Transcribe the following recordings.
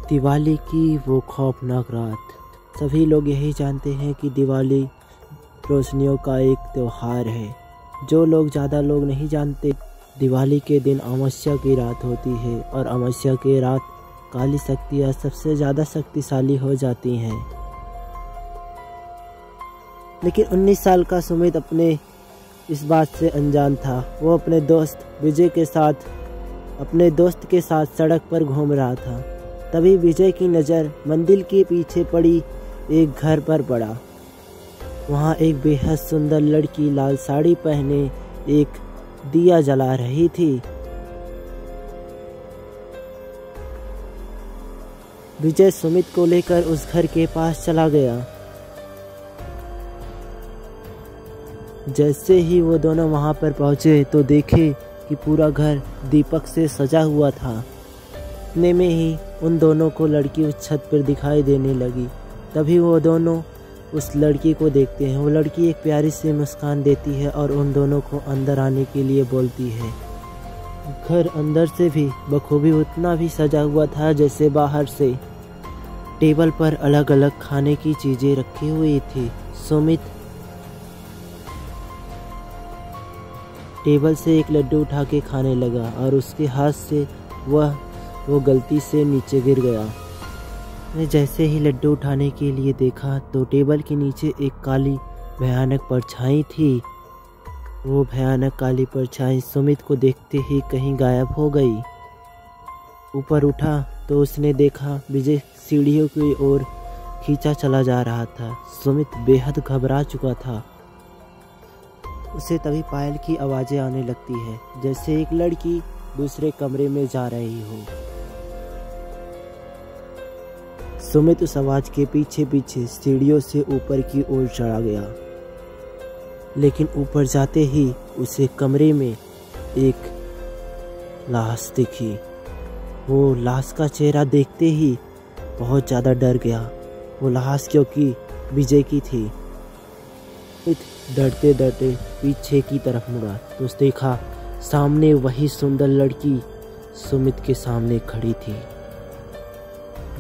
दिवाली की वो खौफनाक रात। सभी लोग यही जानते हैं कि दिवाली रोशनियों का एक त्यौहार है। जो लोग ज़्यादा लोग नहीं जानते, दिवाली के दिन अमावस्या की रात होती है और अमावस्या की रात काली शक्तियाँ सबसे ज़्यादा शक्तिशाली हो जाती हैं। लेकिन 19 साल का सुमित अपने इस बात से अनजान था। वो अपने दोस्त विजय के साथ सड़क पर घूम रहा था। तभी विजय की नज़र मंदिर के पीछे पड़ी एक घर पर पड़ा। वहाँ एक बेहद सुंदर लड़की लाल साड़ी पहने एक दिया जला रही थी। विजय सुमित को लेकर उस घर के पास चला गया। जैसे ही वो दोनों वहाँ पर पहुँचे तो देखे कि पूरा घर दीपक से सजा हुआ था। इतने में ही उन दोनों को लड़की उस छत पर दिखाई देने लगी। तभी वो दोनों उस लड़की को देखते हैं। वो लड़की एक प्यारी सी मुस्कान देती है और उन दोनों को अंदर आने के लिए बोलती है। घर अंदर से भी बखूबी उतना भी सजा हुआ था जैसे बाहर से। टेबल पर अलग अलग खाने की चीज़ें रखी हुई थी। सुमित टेबल से एक लड्डू उठा के खाने लगा और उसके हाथ से वो गलती से नीचे गिर गया। उसने जैसे ही लड्डू उठाने के लिए देखा तो टेबल के नीचे एक काली भयानक परछाई थी। वो भयानक काली परछाई सुमित को देखते ही कहीं गायब हो गई। ऊपर उठा तो उसने देखा विजय सीढ़ियों की ओर खींचा चला जा रहा था। सुमित बेहद घबरा चुका था। उसे तभी पायल की आवाज़ें आने लगती है, जैसे एक लड़की दूसरे कमरे में जा रही हो। सुमित उस आवाज़ के पीछे पीछे सीढ़ियों से ऊपर की ओर चढ़ा गया। लेकिन ऊपर जाते ही उसे कमरे में एक लाश दिखी। वो लाश का चेहरा देखते ही बहुत ज़्यादा डर गया। वो लाश क्योंकि विजय की थी। डरते डरते पीछे की तरफ मुड़ा तो देखा सामने वही सुंदर लड़की सुमित के सामने खड़ी थी।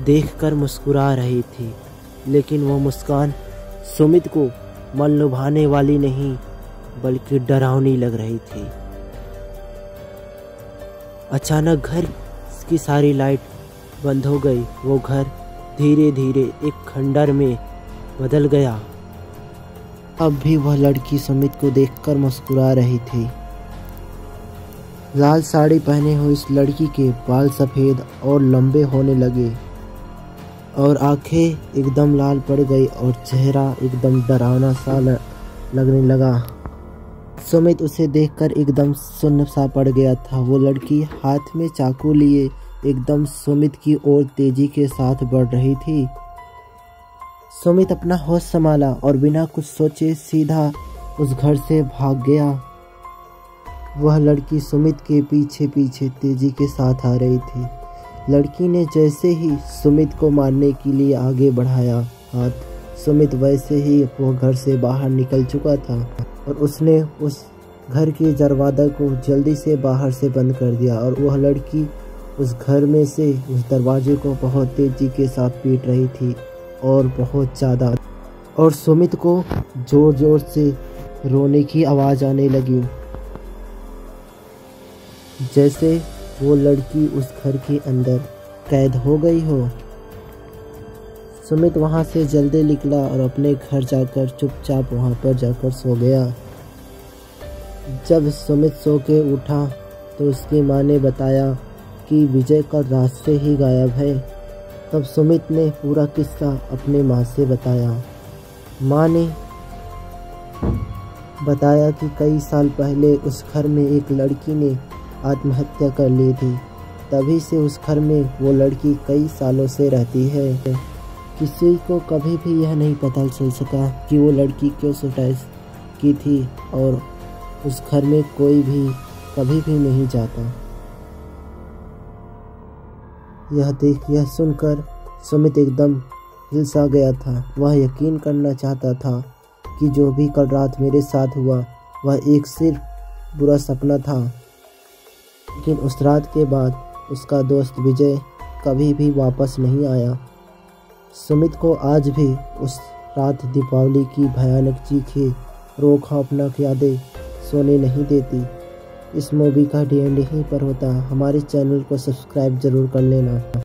देखकर मुस्कुरा रही थी, लेकिन वो मुस्कान सुमित को मन लुभाने वाली नहीं बल्कि डरावनी लग रही थी। अचानक घर की सारी लाइट बंद हो गई। वो घर धीरे धीरे एक खंडर में बदल गया। अब भी वह लड़की सुमित को देखकर मुस्कुरा रही थी। लाल साड़ी पहने हुए इस लड़की के बाल सफ़ेद और लंबे होने लगे और आंखें एकदम लाल पड़ गई और चेहरा एकदम डरावना सा लगने लगा। सुमित उसे देखकर एकदम सुन्न सा पड़ गया था। वो लड़की हाथ में चाकू लिए एकदम सुमित की ओर तेजी के साथ बढ़ रही थी। सुमित अपना होश संभाला और बिना कुछ सोचे सीधा उस घर से भाग गया। वह लड़की सुमित के पीछे पीछे तेजी के साथ आ रही थी। लड़की ने जैसे ही सुमित को मारने के लिए आगे बढ़ाया हाथ, सुमित वैसे ही वो घर से बाहर निकल चुका था और उसने उस घर के दरवाजे को जल्दी से बाहर से बंद कर दिया और वह लड़की उस घर में से उस दरवाजे को बहुत तेजी के साथ पीट रही थी और बहुत ज़्यादा। और सुमित को ज़ोर ज़ोर से रोने की आवाज़ आने लगी, जैसे वो लड़की उस घर के अंदर कैद हो गई हो। सुमित वहाँ से जल्दी निकला और अपने घर जाकर चुपचाप वहाँ पर जाकर सो गया। जब सुमित सो के उठा तो उसकी माँ ने बताया कि विजय का रात से ही गायब है। तब सुमित ने पूरा किस्सा अपने माँ से बताया। माँ ने बताया कि कई साल पहले उस घर में एक लड़की ने आत्महत्या कर ली थी। तभी से उस घर में वो लड़की कई सालों से रहती है। किसी को कभी भी यह नहीं पता चल सका कि वो लड़की क्यों सुसाइड की थी और उस घर में कोई भी कभी भी नहीं जाता। यह सुनकर सुमित एकदम हिलसा गया था। वह यकीन करना चाहता था कि जो भी कल रात मेरे साथ हुआ वह एक सिर्फ बुरा सपना था। लेकिन उस रात के बाद उसका दोस्त विजय कभी भी वापस नहीं आया। सुमित को आज भी उस रात दीपावली की भयानक चीखें, रो खौफनाक यादें सोने नहीं देती। इस मूवी का डी एंड यहीं पर होता है। हमारे चैनल को सब्सक्राइब जरूर कर लेना।